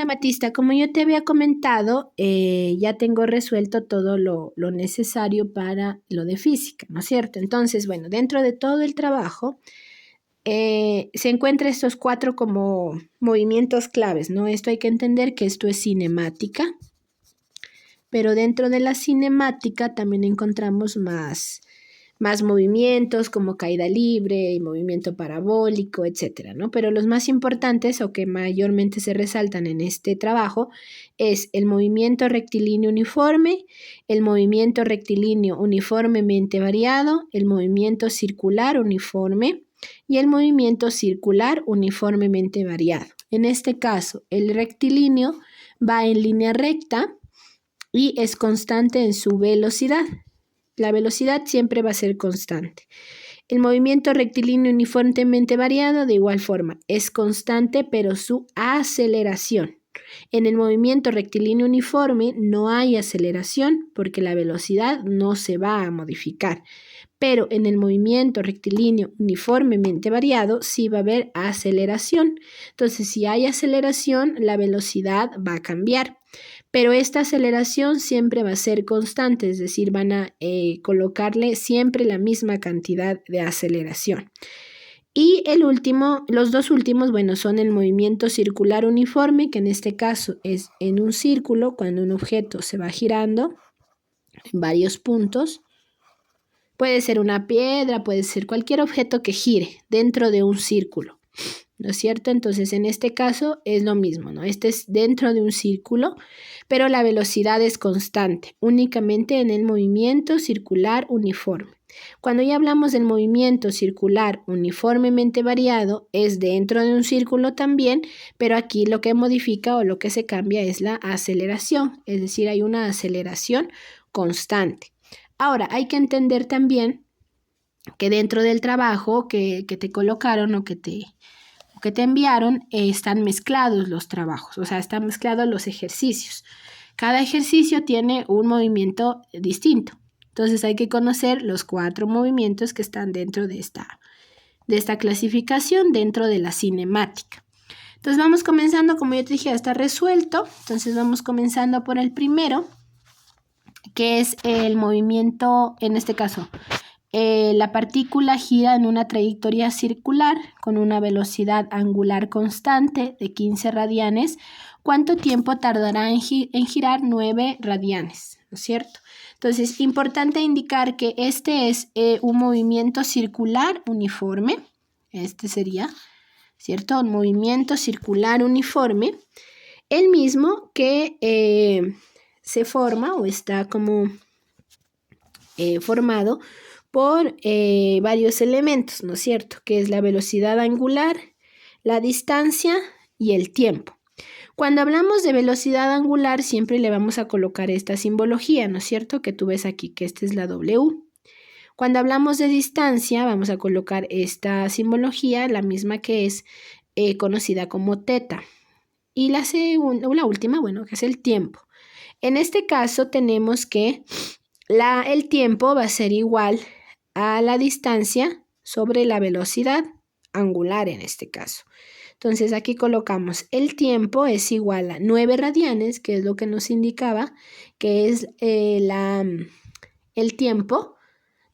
Hola Matista, como yo te había comentado, ya tengo resuelto todo lo necesario para lo de física, ¿no es cierto? Entonces, bueno, dentro de todo el trabajo se encuentran estos cuatro como movimientos claves, ¿no? Esto hay que entender que esto es cinemática, pero dentro de la cinemática también encontramos más movimientos como caída libre y movimiento parabólico, etcétera, ¿no? Pero los más importantes o que mayormente se resaltan en este trabajo es el movimiento rectilíneo uniforme, el movimiento rectilíneo uniformemente variado, el movimiento circular uniforme y el movimiento circular uniformemente variado. En este caso, el rectilíneo va en línea recta y es constante en su velocidad. La velocidad siempre va a ser constante. El movimiento rectilíneo uniformemente variado, de igual forma, es constante, pero su aceleración. En el movimiento rectilíneo uniforme no hay aceleración porque la velocidad no se va a modificar. Pero en el movimiento rectilíneo uniformemente variado sí va a haber aceleración. Entonces, si hay aceleración, la velocidad va a cambiar. Pero esta aceleración siempre va a ser constante, es decir, van a colocarle siempre la misma cantidad de aceleración. Y los dos últimos, bueno, son el movimiento circular uniforme, que en este caso es en un círculo, cuando un objeto se va girando en varios puntos. Puede ser una piedra, puede ser cualquier objeto que gire dentro de un círculo, ¿no es cierto? Entonces, en este caso es lo mismo, ¿no? Este es dentro de un círculo, pero la velocidad es constante, únicamente en el movimiento circular uniforme. Cuando ya hablamos del movimiento circular uniformemente variado, es dentro de un círculo también, pero aquí lo que modifica o lo que se cambia es la aceleración, es decir, hay una aceleración constante. Ahora, hay que entender también que dentro del trabajo que te colocaron o que te enviaron, están mezclados los trabajos, o sea, están mezclados los ejercicios. Cada ejercicio tiene un movimiento distinto. Entonces hay que conocer los 4 movimientos que están dentro de esta clasificación, dentro de la cinemática. Entonces vamos comenzando, como yo te dije, ya está resuelto. Entonces vamos comenzando por el primero, que es el movimiento, en este caso, la partícula gira en una trayectoria circular con una velocidad angular constante de 15 radianes. ¿Cuánto tiempo tardará en girar 9 radianes? ¿No es cierto? Entonces, importante indicar que este es un movimiento circular uniforme. Este sería, ¿cierto? Un movimiento circular uniforme. El mismo que se forma o está como formado por varios elementos, ¿no es cierto? Que es la velocidad angular, la distancia y el tiempo. Cuando hablamos de velocidad angular, siempre le vamos a colocar esta simbología, ¿no es cierto? Que tú ves aquí, que esta es la W. Cuando hablamos de distancia, vamos a colocar esta simbología, la misma que es conocida como teta. Y la última, bueno, que es el tiempo. En este caso tenemos que el tiempo va a ser igual a la distancia sobre la velocidad angular en este caso. Entonces aquí colocamos el tiempo es igual a 9 radianes, que es lo que nos indicaba, que es el tiempo.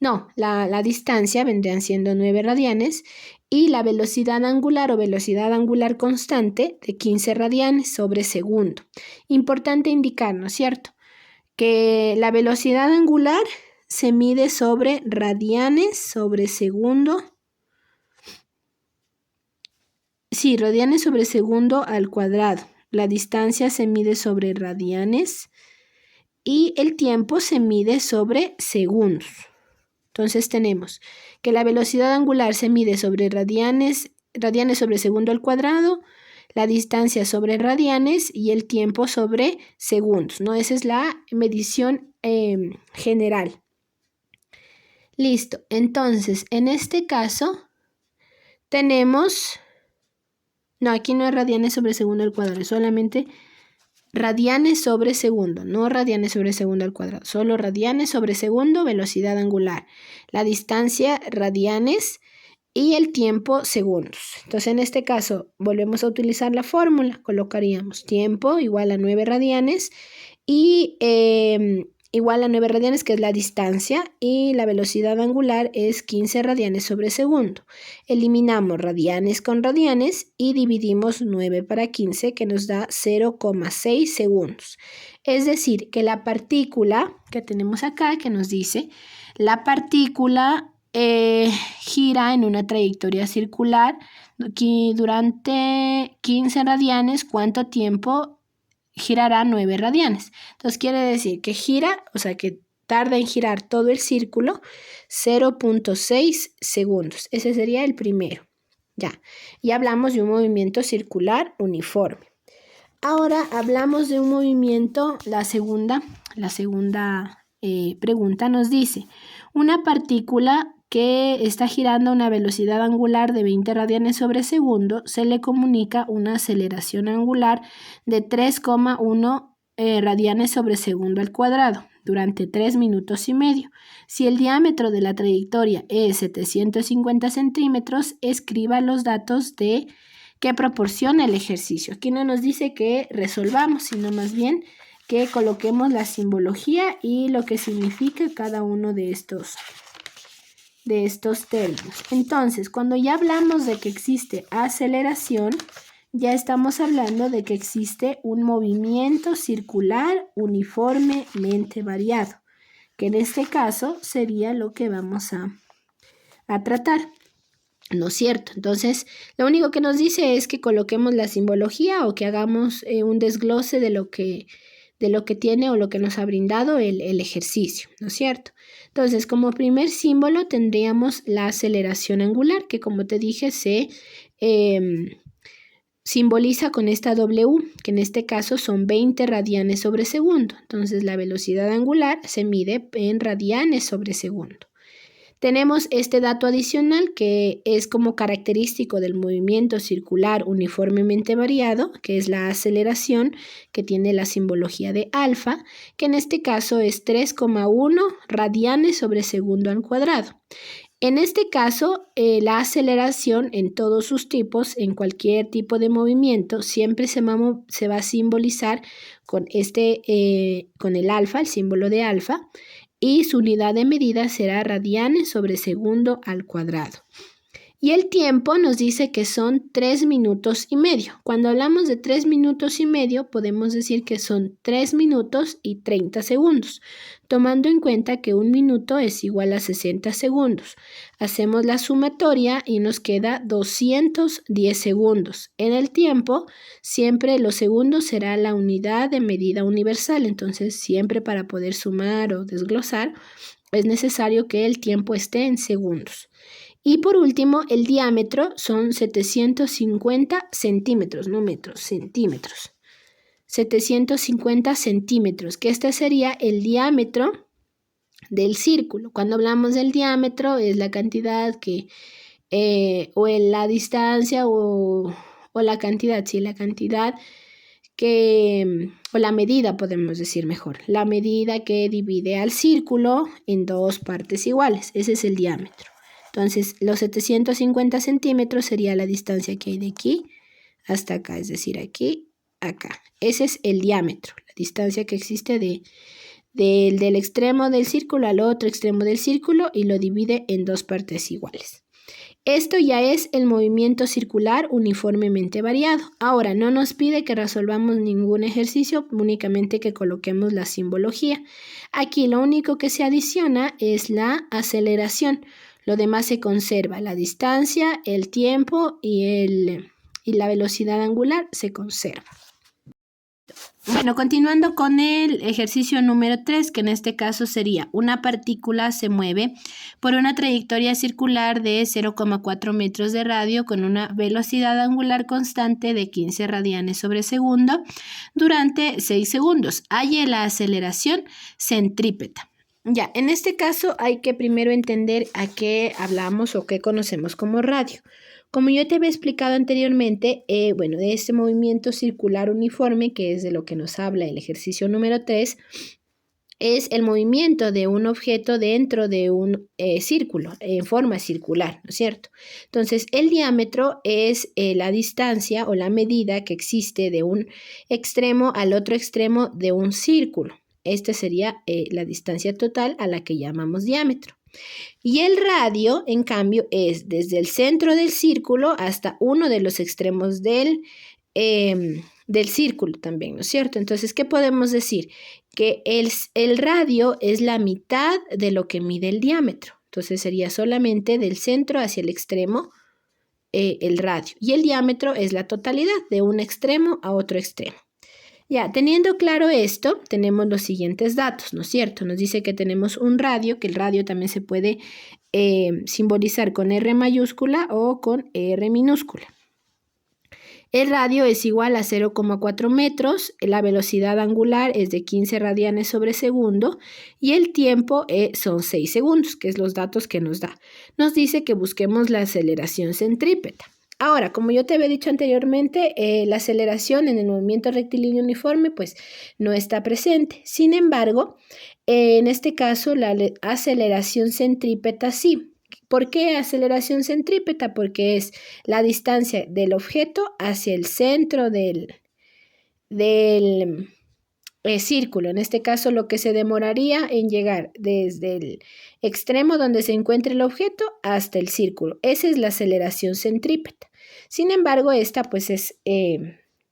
No, la distancia vendrían siendo 9 radianes y la velocidad angular o velocidad angular constante de 15 radianes sobre segundo. Importante indicar, ¿no es cierto?, que la velocidad angular se mide sobre radianes sobre segundo. Sí, radianes sobre segundo al cuadrado. La distancia se mide sobre radianes y el tiempo se mide sobre segundos. Entonces tenemos que la velocidad angular se mide sobre radianes sobre segundo al cuadrado, la distancia sobre radianes y el tiempo sobre segundos, ¿no? Esa es la medición general. Listo. Entonces, en este caso, tenemos... No, aquí no es radianes sobre segundo al cuadrado, es solamente radianes sobre segundo, no radianes sobre segundo al cuadrado, solo radianes sobre segundo, velocidad angular. La distancia, radianes, y el tiempo segundos. Entonces, en este caso, volvemos a utilizar la fórmula. Colocaríamos tiempo igual a 9 radianes y igual a 9 radianes, que es la distancia, y la velocidad angular es 15 radianes sobre segundo. Eliminamos radianes con radianes y dividimos 9 para 15, que nos da 0,6 segundos. Es decir, que la partícula que tenemos acá, que nos dice, la partícula gira en una trayectoria circular durante 15 radianes. ¿Cuánto tiempo girará 9 radianes? Entonces quiere decir que gira, o sea que tarda en girar todo el círculo 0,6 segundos. Ese sería el primero. Ya, y hablamos de un movimiento circular uniforme. Ahora hablamos de un movimiento, la segunda pregunta nos dice, una partícula que está girando a una velocidad angular de 20 radianes sobre segundo, se le comunica una aceleración angular de 3,1 radianes sobre segundo al cuadrado durante 3 minutos y medio. Si el diámetro de la trayectoria es 750 centímetros, escriba los datos que proporciona el ejercicio. Aquí no nos dice que resolvamos, sino más bien que coloquemos la simbología y lo que significa cada uno de estos términos. Entonces, cuando ya hablamos de que existe aceleración, ya estamos hablando de que existe un movimiento circular uniformemente variado, que en este caso sería lo que vamos a tratar, ¿no es cierto? Entonces, lo único que nos dice es que coloquemos la simbología o que hagamos un desglose de lo que tiene o lo que nos ha brindado el ejercicio, ¿no es cierto? Entonces, como primer símbolo tendríamos la aceleración angular, que como te dije se simboliza con esta W, que en este caso son 20 radianes sobre segundo. Entonces, la velocidad angular se mide en radianes sobre segundo. Tenemos este dato adicional que es como característico del movimiento circular uniformemente variado, que es la aceleración, que tiene la simbología de alfa, que en este caso es 3,1 radianes sobre segundo al cuadrado. En este caso, la aceleración en todos sus tipos, en cualquier tipo de movimiento, siempre se va a simbolizar con el alfa, el símbolo de alfa, y su unidad de medida será radianes sobre segundo al cuadrado. Y el tiempo nos dice que son 3 minutos y medio. Cuando hablamos de 3 minutos y medio, podemos decir que son 3 minutos y 30 segundos, tomando en cuenta que un minuto es igual a 60 segundos. Hacemos la sumatoria y nos queda 210 segundos. En el tiempo, siempre los segundos será la unidad de medida universal. Entonces, siempre para poder sumar o desglosar, es necesario que el tiempo esté en segundos. Y por último, el diámetro son 750 centímetros, no metros, centímetros. 750 centímetros, que este sería el diámetro del círculo. Cuando hablamos del diámetro es la cantidad o en la distancia o la cantidad, sí, la cantidad o la medida, podemos decir mejor, la medida que divide al círculo en dos partes iguales. Ese es el diámetro. Entonces, los 750 centímetros sería la distancia que hay de aquí hasta acá, es decir, aquí, acá. Ese es el diámetro, la distancia que existe del extremo del círculo al otro extremo del círculo y lo divide en dos partes iguales. Esto ya es el movimiento circular uniformemente variado. Ahora, no nos pide que resolvamos ningún ejercicio, únicamente que coloquemos la simbología. Aquí lo único que se adiciona es la aceleración. Lo demás se conserva, la distancia, el tiempo y la velocidad angular se conserva. Bueno, continuando con el ejercicio número 3, que en este caso sería una partícula se mueve por una trayectoria circular de 0,4 metros de radio con una velocidad angular constante de 15 radianes sobre segundo durante 6 segundos. Halle la aceleración centrípeta. Ya, en este caso hay que primero entender a qué hablamos o qué conocemos como radio. Como yo te había explicado anteriormente, de este movimiento circular uniforme, que es de lo que nos habla el ejercicio número 3, es el movimiento de un objeto dentro de un círculo, en forma circular, ¿no es cierto? Entonces, el diámetro es la distancia o la medida que existe de un extremo al otro extremo de un círculo. Esta sería la distancia total a la que llamamos diámetro. Y el radio, en cambio, es desde el centro del círculo hasta uno de los extremos del círculo también, ¿no es cierto? Entonces, ¿qué podemos decir? Que el radio es la mitad de lo que mide el diámetro. Entonces, sería solamente del centro hacia el extremo el radio. Y el diámetro es la totalidad de un extremo a otro extremo. Ya, teniendo claro esto, tenemos los siguientes datos, ¿no es cierto? Nos dice que tenemos un radio, que el radio también se puede simbolizar con R mayúscula o con R minúscula. El radio es igual a 0,4 metros, la velocidad angular es de 15 radianes sobre segundo y el tiempo son 6 segundos, que es los datos que nos da. Nos dice que busquemos la aceleración centrípeta. Ahora, como yo te había dicho anteriormente, la aceleración en el movimiento rectilíneo uniforme pues no está presente. Sin embargo, en este caso la aceleración centrípeta sí. ¿Por qué aceleración centrípeta? Porque es la distancia del objeto hacia el centro del círculo. En este caso, lo que se demoraría en llegar desde el extremo donde se encuentra el objeto hasta el círculo. Esa es la aceleración centrípeta. Sin embargo, esta pues es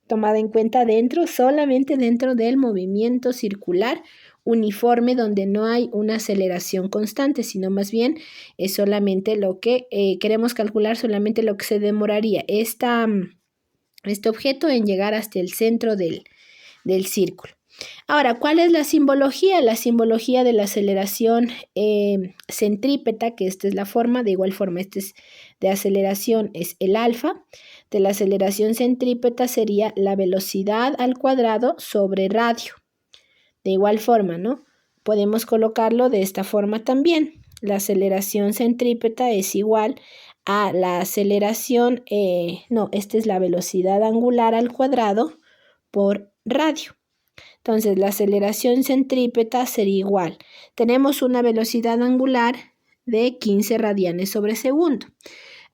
tomada en cuenta solamente dentro del movimiento circular uniforme, donde no hay una aceleración constante, sino más bien es solamente lo que queremos calcular, solamente lo que se demoraría este objeto en llegar hasta el centro del círculo. Ahora, ¿cuál es la simbología? La simbología de la aceleración centrípeta, que esta es la forma, de igual forma, este es de aceleración, es el alfa. De la aceleración centrípeta sería la velocidad al cuadrado sobre radio. De igual forma, ¿no? Podemos colocarlo de esta forma también. La aceleración centrípeta es igual a la aceleración, esta es la velocidad angular al cuadrado por radio. Entonces, la aceleración centrípeta sería igual. Tenemos una velocidad angular de 15 radianes sobre segundo.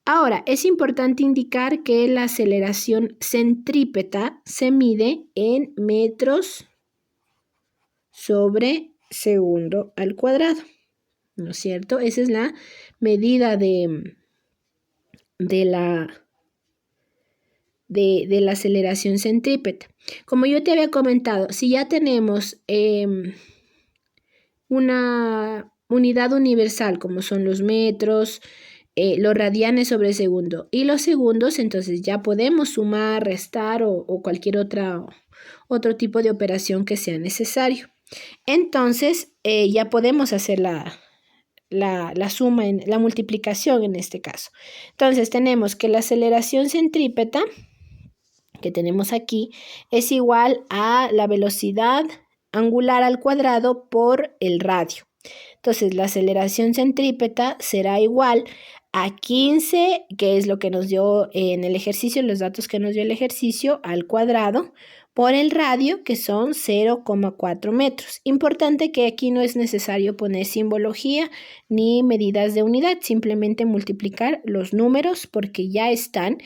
Ahora, es importante indicar que la aceleración centrípeta se mide en metros sobre segundo al cuadrado, ¿no es cierto? Esa es la medida de la aceleración centrípeta. Como yo te había comentado, si ya tenemos una unidad universal, como son los metros, los radianes sobre segundo y los segundos, entonces ya podemos sumar, restar o cualquier otro tipo de operación que sea necesario. Entonces, ya podemos hacer la suma, la multiplicación en este caso. Entonces, tenemos que la aceleración centrípeta que tenemos aquí es igual a la velocidad angular al cuadrado por el radio. Entonces, la aceleración centrípeta será igual a 15, que es lo que nos dio en el ejercicio, los datos que nos dio el ejercicio, al cuadrado, por el radio, que son 0,4 metros. Importante que aquí no es necesario poner simbología ni medidas de unidad, simplemente multiplicar los números porque ya están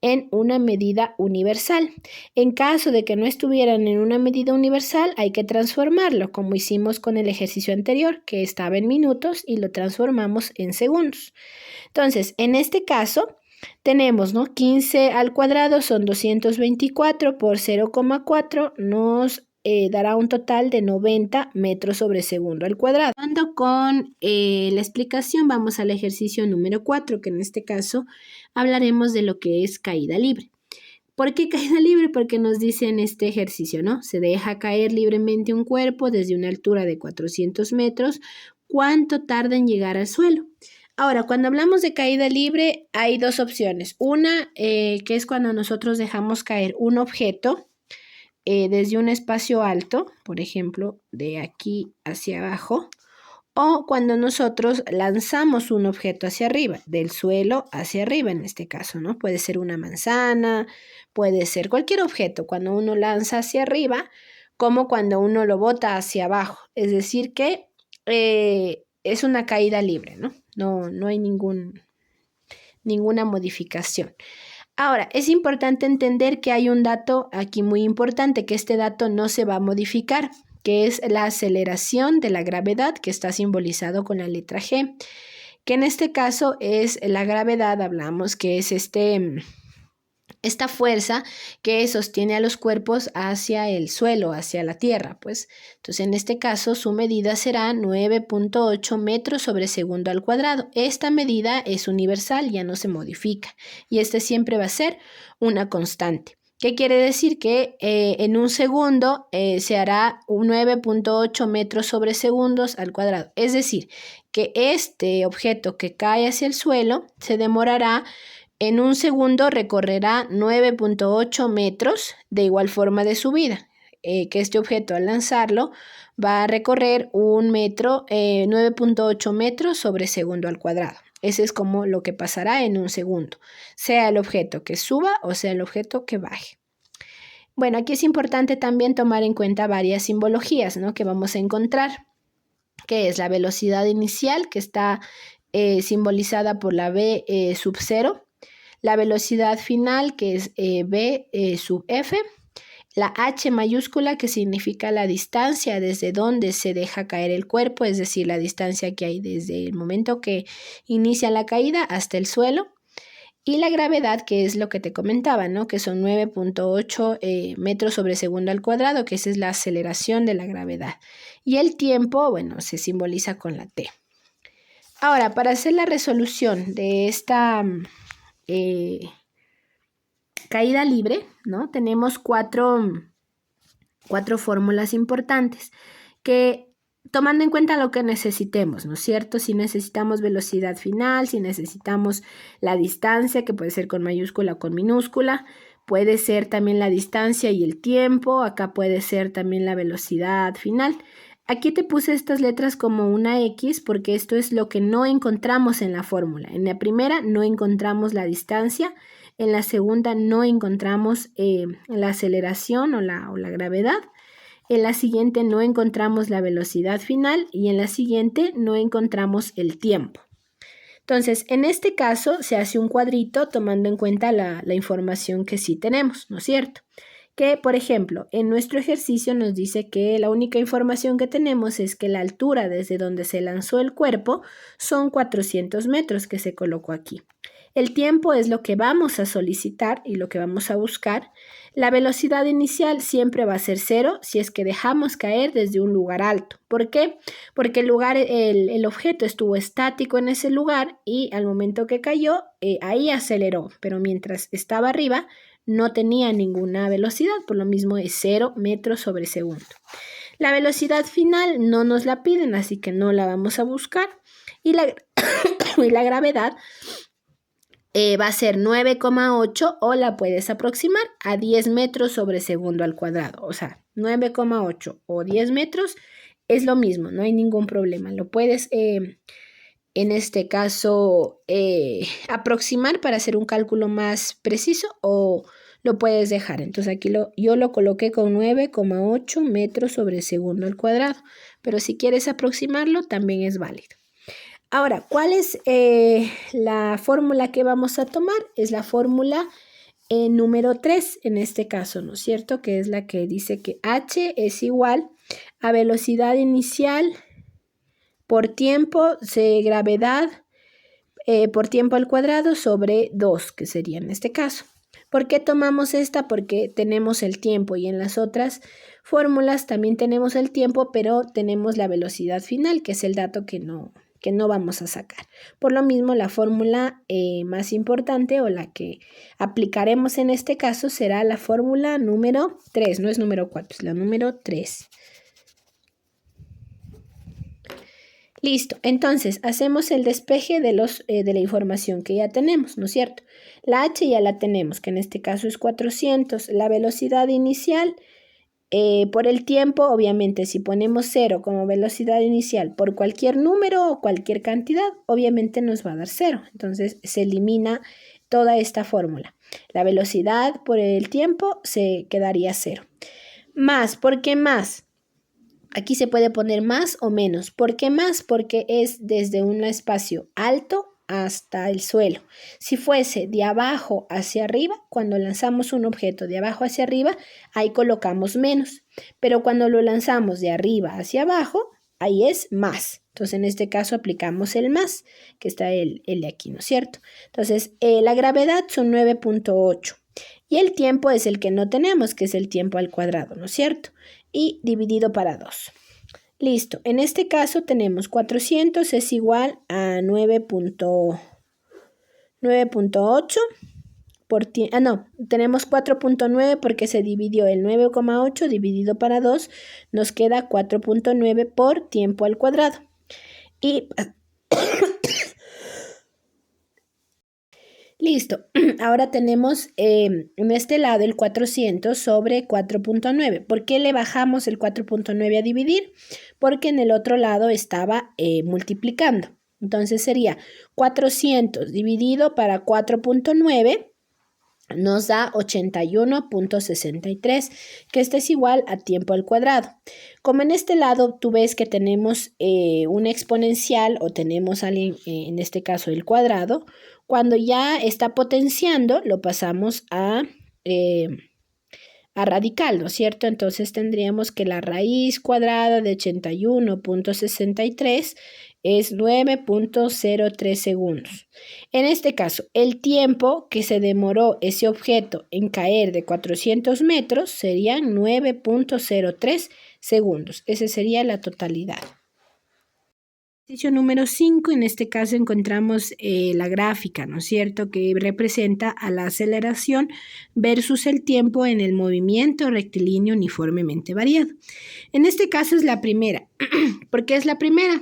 en una medida universal. En caso de que no estuvieran en una medida universal, hay que transformarlo, como hicimos con el ejercicio anterior, que estaba en minutos y lo transformamos en segundos. Entonces, en este caso, tenemos, ¿no? 15 al cuadrado son 224 por 0,4 nos dará un total de 90 metros sobre segundo al cuadrado. Con la explicación, vamos al ejercicio número 4, que en este caso hablaremos de lo que es caída libre. ¿Por qué caída libre? Porque nos dice en este ejercicio, ¿no? Se deja caer libremente un cuerpo desde una altura de 400 metros. ¿Cuánto tarda en llegar al suelo? Ahora, cuando hablamos de caída libre, hay dos opciones. Una, que es cuando nosotros dejamos caer un objeto desde un espacio alto, por ejemplo, de aquí hacia abajo, o cuando nosotros lanzamos un objeto hacia arriba, del suelo hacia arriba en este caso, ¿no? Puede ser una manzana, puede ser cualquier objeto. Cuando uno lanza hacia arriba como cuando uno lo bota hacia abajo. Es decir que es una caída libre, ¿no? No hay ninguna modificación. Ahora, es importante entender que hay un dato aquí muy importante, que este dato no se va a modificar, que es la aceleración de la gravedad, que está simbolizado con la letra G, que en este caso es la gravedad, hablamos que es esta fuerza que sostiene a los cuerpos hacia el suelo, hacia la tierra, pues. Entonces, en este caso, su medida será 9.8 metros sobre segundo al cuadrado. Esta medida es universal, ya no se modifica, y este siempre va a ser una constante. ¿Qué quiere decir? Que en un segundo se hará 9.8 metros sobre segundos al cuadrado. Es decir, que este objeto que cae hacia el suelo se demorará en un segundo, recorrerá 9.8 metros, de igual forma de subida, que este objeto al lanzarlo va a recorrer 9.8 metros sobre segundo al cuadrado. Ese es como lo que pasará en un segundo, sea el objeto que suba o sea el objeto que baje. Bueno, aquí es importante también tomar en cuenta varias simbologías, ¿no?, que vamos a encontrar, que es la velocidad inicial, que está simbolizada por la v sub 0, la velocidad final, que es v sub f, la h mayúscula, que significa la distancia desde donde se deja caer el cuerpo, es decir, la distancia que hay desde el momento que inicia la caída hasta el suelo, y la gravedad, que es lo que te comentaba, ¿no?, que son 9.8 metros sobre segundo al cuadrado, que esa es la aceleración de la gravedad. Y el tiempo, bueno, se simboliza con la t. Ahora, para hacer la resolución de esta caída libre, ¿no?, tenemos cuatro fórmulas importantes que, tomando en cuenta lo que necesitemos, ¿no es cierto? Si necesitamos velocidad final, si necesitamos la distancia, que puede ser con mayúscula o con minúscula, puede ser también la distancia y el tiempo, acá puede ser también la velocidad final. Aquí te puse estas letras como una X porque esto es lo que no encontramos en la fórmula. En la primera no encontramos la distancia, en la segunda no encontramos la aceleración o la gravedad, en la siguiente no encontramos la velocidad final y en la siguiente no encontramos el tiempo. Entonces, en este caso se hace un cuadrito tomando en cuenta la información que sí tenemos, ¿no es cierto? Que, por ejemplo, en nuestro ejercicio nos dice que la única información que tenemos es que la altura desde donde se lanzó el cuerpo son 400 metros que se colocó aquí. El tiempo es lo que vamos a solicitar y lo que vamos a buscar. La velocidad inicial siempre va a ser 0 si es que dejamos caer desde un lugar alto. ¿Por qué? Porque el objeto estuvo estático en ese lugar y al momento que cayó, ahí aceleró, pero mientras estaba arriba no tenía ninguna velocidad, por lo mismo es 0 metros sobre segundo. La velocidad final no nos la piden, así que no la vamos a buscar. Y la gravedad va a ser 9,8 o la puedes aproximar a 10 metros sobre segundo al cuadrado. O sea, 9,8 o 10 metros es lo mismo, no hay ningún problema. Lo puedes, en este caso, aproximar para hacer un cálculo más preciso o lo puedes dejar. Entonces aquí yo lo coloqué con 9,8 metros sobre segundo al cuadrado, pero si quieres aproximarlo también es válido. Ahora, ¿cuál es la fórmula que vamos a tomar? Es la fórmula número 3 en este caso, ¿no es cierto? Que es la que dice que h es igual a velocidad inicial por tiempo, gravedad por tiempo al cuadrado sobre 2, que sería en este caso. ¿Por qué tomamos esta? Porque tenemos el tiempo y en las otras fórmulas también tenemos el tiempo, pero tenemos la velocidad final, que es el dato que no vamos a sacar. Por lo mismo, la fórmula más importante o la que aplicaremos en este caso será la fórmula número 3, no es número 4, es la número 3. Listo, entonces hacemos el despeje de la información que ya tenemos, ¿no es cierto? La h ya la tenemos, que en este caso es 400. La velocidad inicial por el tiempo, obviamente, si ponemos 0 como velocidad inicial por cualquier número o cualquier cantidad, obviamente nos va a dar 0. Entonces se elimina toda esta fórmula. La velocidad por el tiempo se quedaría 0. Más, ¿por qué más? Aquí se puede poner más o menos. ¿Por qué más? Porque es desde un espacio alto hasta el suelo. Si fuese de abajo hacia arriba, cuando lanzamos un objeto de abajo hacia arriba, ahí colocamos menos. Pero cuando lo lanzamos de arriba hacia abajo, ahí es más. Entonces, en este caso aplicamos el más, que está el de aquí, ¿no es cierto? Entonces, la gravedad son 9.8 y el tiempo es el que no tenemos, que es el tiempo al cuadrado, ¿no es cierto? Y dividido para 2. Listo, en este caso tenemos 400 es igual a 9.8 por no, tenemos 4.9 porque se dividió el 9,8 dividido para 2, nos queda 4.9 por tiempo al cuadrado. Y listo, ahora tenemos en este lado el 400 sobre 4.9. ¿Por qué le bajamos el 4.9 a dividir? Porque en el otro lado estaba multiplicando. Entonces sería 400 dividido para 4.9 nos da 81.63, que este es igual a tiempo al cuadrado. Como en este lado tú ves que tenemos una exponencial o tenemos en este caso el cuadrado, cuando ya está potenciando lo pasamos a radical, ¿no es cierto? Entonces tendríamos que la raíz cuadrada de 81.63 es 9.03 segundos. En este caso, el tiempo que se demoró ese objeto en caer de 400 metros serían 9.03 segundos. Esa sería la totalidad. Ejercicio número 5, en este caso encontramos la gráfica, ¿no es cierto?, que representa a la aceleración versus el tiempo en el movimiento rectilíneo uniformemente variado. En este caso es la primera. ¿Por qué es la primera?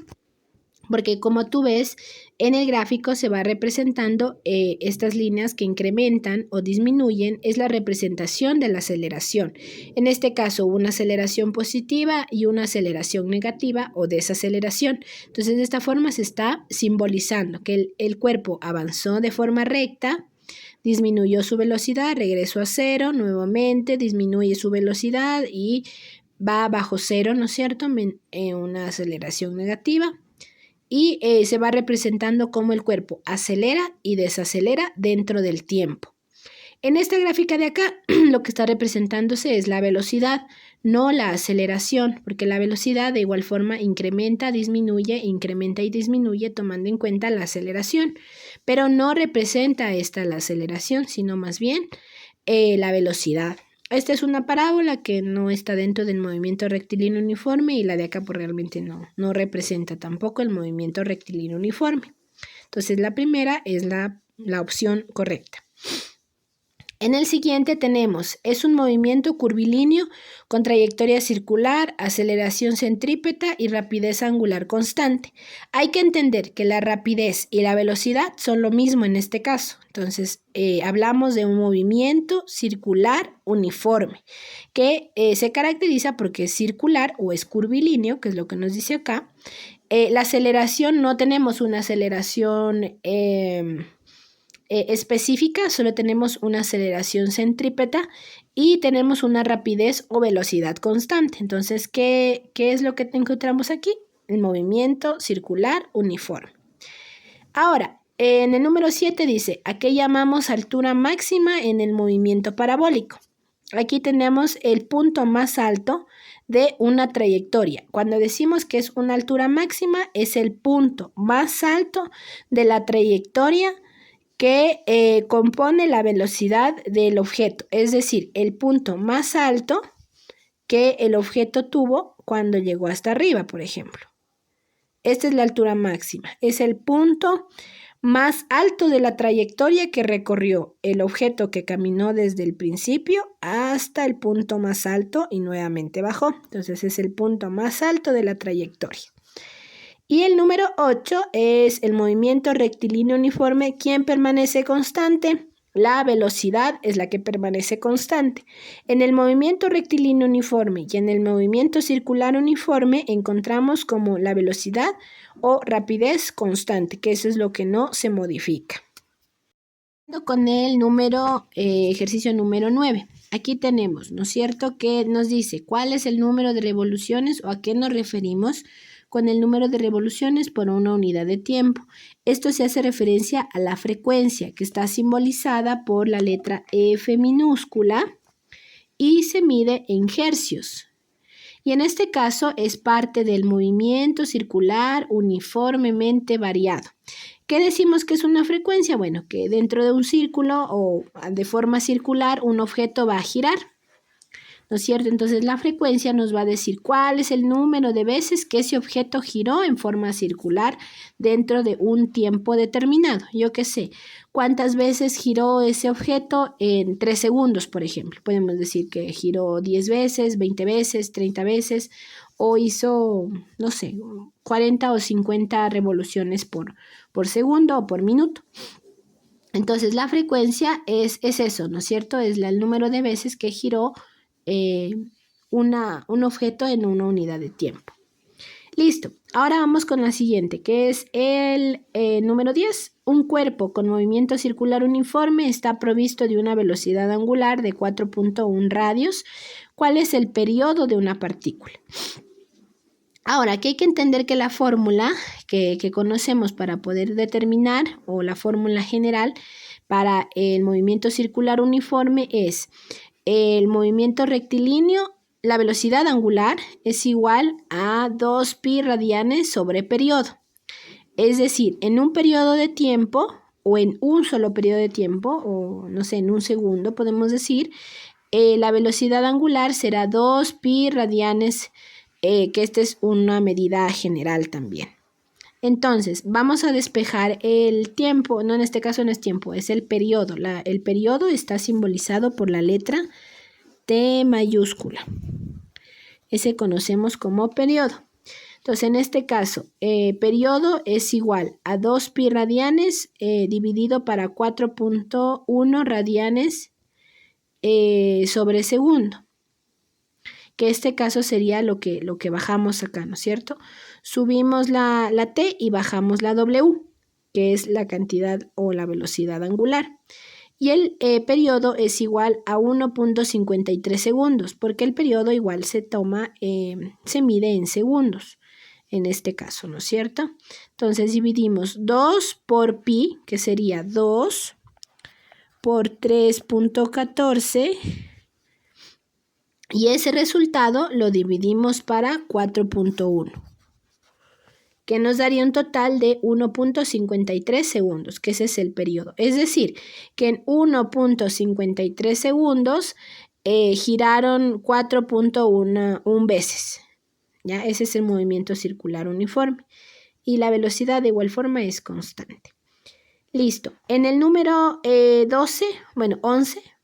Porque como tú ves, en el gráfico se va representando estas líneas que incrementan o disminuyen, es la representación de la aceleración. En este caso, una aceleración positiva y una aceleración negativa o desaceleración. Entonces, de esta forma se está simbolizando que el cuerpo avanzó de forma recta, disminuyó su velocidad, regresó a cero, nuevamente disminuye su velocidad y va bajo cero, ¿no es cierto?, una aceleración negativa. Y se va representando cómo el cuerpo acelera y desacelera dentro del tiempo. En esta gráfica de acá, lo que está representándose es la velocidad, no la aceleración, porque la velocidad de igual forma incrementa, incrementa y disminuye tomando en cuenta la aceleración, pero no representa esta la aceleración, sino más bien la velocidad. Esta es una parábola que no está dentro del movimiento rectilíneo uniforme y la de acá pues realmente no representa tampoco el movimiento rectilíneo uniforme. Entonces la primera es la opción correcta. En el siguiente tenemos, es un movimiento curvilíneo con trayectoria circular, aceleración centrípeta y rapidez angular constante. Hay que entender que la rapidez y la velocidad son lo mismo en este caso. Entonces, hablamos de un movimiento circular uniforme que se caracteriza porque es circular o es curvilíneo, que es lo que nos dice acá. La aceleración, no tenemos una aceleración específica, solo tenemos una aceleración centrípeta y tenemos una rapidez o velocidad constante. Entonces, ¿qué es lo que encontramos aquí? El movimiento circular uniforme. Ahora, en el número 7 dice, ¿a qué llamamos altura máxima en el movimiento parabólico? Aquí tenemos el punto más alto de una trayectoria. Cuando decimos que es una altura máxima, es el punto más alto de la trayectoria que compone la velocidad del objeto, es decir, el punto más alto que el objeto tuvo cuando llegó hasta arriba, por ejemplo. Esta es la altura máxima, es el punto más alto de la trayectoria que recorrió el objeto que caminó desde el principio hasta el punto más alto y nuevamente bajó. Entonces es el punto más alto de la trayectoria. Y el número 8 es el movimiento rectilíneo uniforme. ¿Quién permanece constante? La velocidad es la que permanece constante. En el movimiento rectilíneo uniforme y en el movimiento circular uniforme encontramos como la velocidad o rapidez constante, que eso es lo que no se modifica. Con el ejercicio número 9. aquí tenemos, ¿no es cierto?, que nos dice cuál es el número de revoluciones o a qué nos referimos con el número de revoluciones por una unidad de tiempo. Esto se hace referencia a la frecuencia, que está simbolizada por la letra F minúscula y se mide en hercios. Y en este caso es parte del movimiento circular uniformemente variado. ¿Qué decimos que es una frecuencia? Bueno, que dentro de un círculo o de forma circular un objeto va a girar, ¿no es cierto? Entonces la frecuencia nos va a decir cuál es el número de veces que ese objeto giró en forma circular dentro de un tiempo determinado. Yo qué sé, cuántas veces giró ese objeto en 3 segundos, por ejemplo. Podemos decir que giró 10 veces, 20 veces, 30 veces o hizo, no sé, 40 o 50 revoluciones por segundo o por minuto. Entonces la frecuencia es eso, ¿no es cierto? Es el número de veces que giró un objeto en una unidad de tiempo. Listo, ahora vamos con la siguiente, que es el número 10. Un cuerpo con movimiento circular uniforme está provisto de una velocidad angular de 4.1 radios. ¿Cuál es el periodo de una partícula? Ahora, aquí hay que entender que la fórmula que conocemos para poder determinar, o la fórmula general para el movimiento circular uniforme es el movimiento rectilíneo, la velocidad angular es igual a 2pi radianes sobre periodo. Es decir, en un periodo de tiempo o en un solo periodo de tiempo, o no sé, en un segundo podemos decir, la velocidad angular será 2pi radianes, que esta es una medida general también. Entonces, vamos a despejar el tiempo, no, en este caso no es tiempo, es el periodo. El periodo está simbolizado por la letra T mayúscula. Ese conocemos como periodo. Entonces, en este caso, periodo es igual a 2pi radianes dividido para 4.1 radianes sobre segundo. Que este caso sería lo que bajamos acá, ¿no es cierto? Subimos la T y bajamos la W, que es la cantidad o la velocidad angular. Y el periodo es igual a 1.53 segundos, porque el periodo igual se mide en segundos, en este caso, ¿no es cierto? Entonces dividimos 2 por pi, que sería 2 por 3.14, y ese resultado lo dividimos para 4.1, que nos daría un total de 1.53 segundos, que ese es el periodo. Es decir, que en 1.53 segundos giraron 4.1 veces. ¿Ya? Ese es el movimiento circular uniforme. Y la velocidad de igual forma es constante. Listo. En el número 11,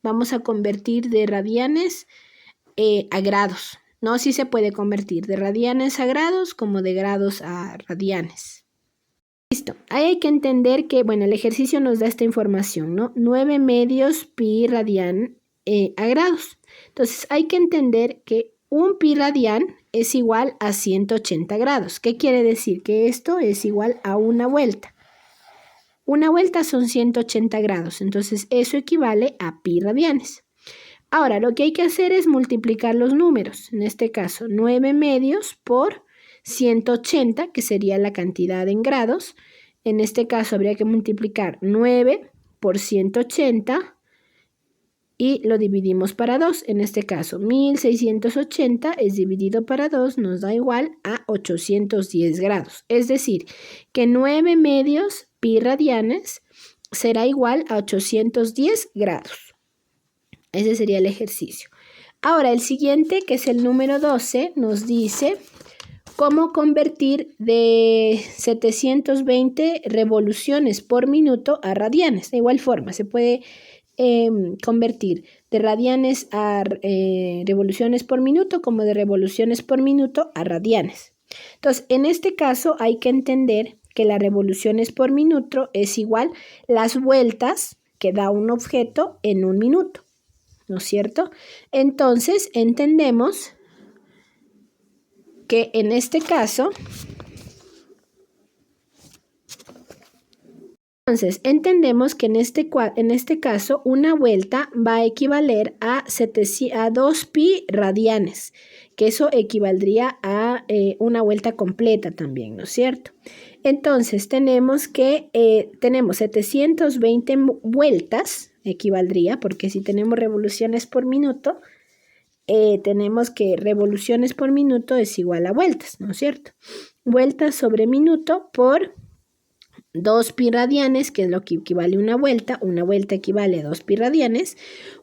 vamos a convertir de radianes a grados. ¿No? Sí se puede convertir de radianes a grados como de grados a radianes. Listo. Ahí hay que entender que, bueno, el ejercicio nos da esta información, ¿no? 9 medios pi radian a grados. Entonces, hay que entender que un pi radian es igual a 180 grados. ¿Qué quiere decir? Que esto es igual a una vuelta. Una vuelta son 180 grados. Entonces, eso equivale a pi radianes. Ahora, lo que hay que hacer es multiplicar los números. En este caso, 9 medios por 180, que sería la cantidad en grados. En este caso, habría que multiplicar 9 por 180 y lo dividimos para 2. En este caso, 1680 es dividido para 2, nos da igual a 810 grados. Es decir, que 9 medios pi radianes será igual a 810 grados. Ese sería el ejercicio. Ahora, el siguiente, que es el número 12, nos dice cómo convertir de 720 revoluciones por minuto a radianes. De igual forma, se puede convertir de radianes a revoluciones por minuto como de revoluciones por minuto a radianes. Entonces, en este caso hay que entender que las revoluciones por minuto es igual las vueltas que da un objeto en un minuto. ¿No es cierto? Entonces, entendemos que en este caso Entonces, entendemos que en este caso una vuelta va a equivaler a 2 pi radianes, que eso equivaldría a una vuelta completa también, ¿no es cierto? Entonces, tenemos 720 vueltas, equivaldría, porque si tenemos revoluciones por minuto, tenemos que revoluciones por minuto es igual a vueltas, ¿no es cierto? Vueltas sobre minuto por 2 pi radianes, que es lo que equivale a una vuelta equivale a 2 pi radianes,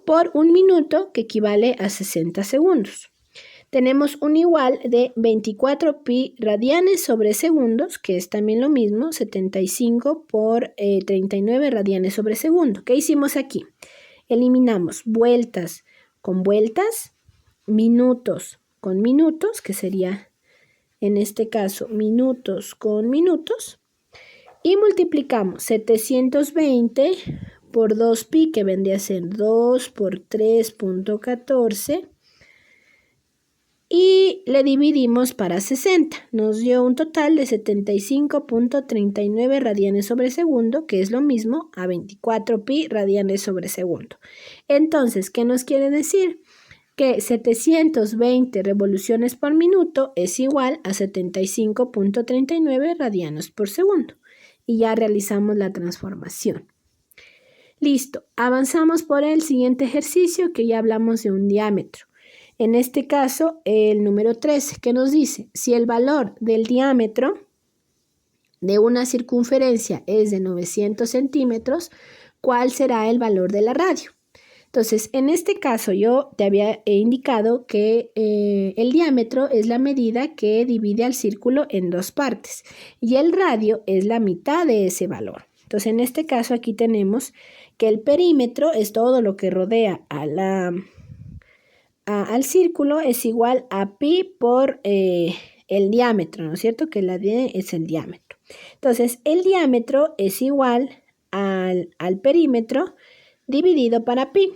por un minuto, que equivale a 60 segundos. Tenemos un igual de 24 pi radianes sobre segundos, que es también lo mismo, 75 por 39 radianes sobre segundo. ¿Qué hicimos aquí? Eliminamos vueltas con vueltas, minutos con minutos, que sería en este caso minutos con minutos, y multiplicamos 720 por 2 pi, que vendría a ser 2 por 3.14, y le dividimos para 60. Nos dio un total de 75.39 radianes sobre segundo, que es lo mismo a 24 pi radianes sobre segundo. Entonces, ¿qué nos quiere decir? Que 720 revoluciones por minuto es igual a 75.39 radianes por segundo. Y ya realizamos la transformación. Listo, avanzamos por el siguiente ejercicio, que ya hablamos de un diámetro. En este caso, el número 13, que nos dice, si el valor del diámetro de una circunferencia es de 900 centímetros, ¿cuál será el valor de la radio? Entonces, en este caso yo te había indicado que el diámetro es la medida que divide al círculo en dos partes y el radio es la mitad de ese valor. Entonces, en este caso aquí tenemos que el perímetro es todo lo que rodea al círculo, es igual a pi por el diámetro, ¿no es cierto? Que la D es el diámetro. Entonces, el diámetro es igual al perímetro dividido para pi.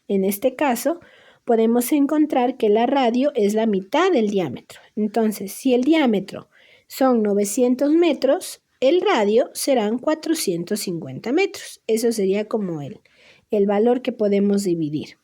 En este caso, podemos encontrar que la radio es la mitad del diámetro. Entonces, si el diámetro son 900 metros, el radio serán 450 metros. Eso sería como el valor que podemos dividir.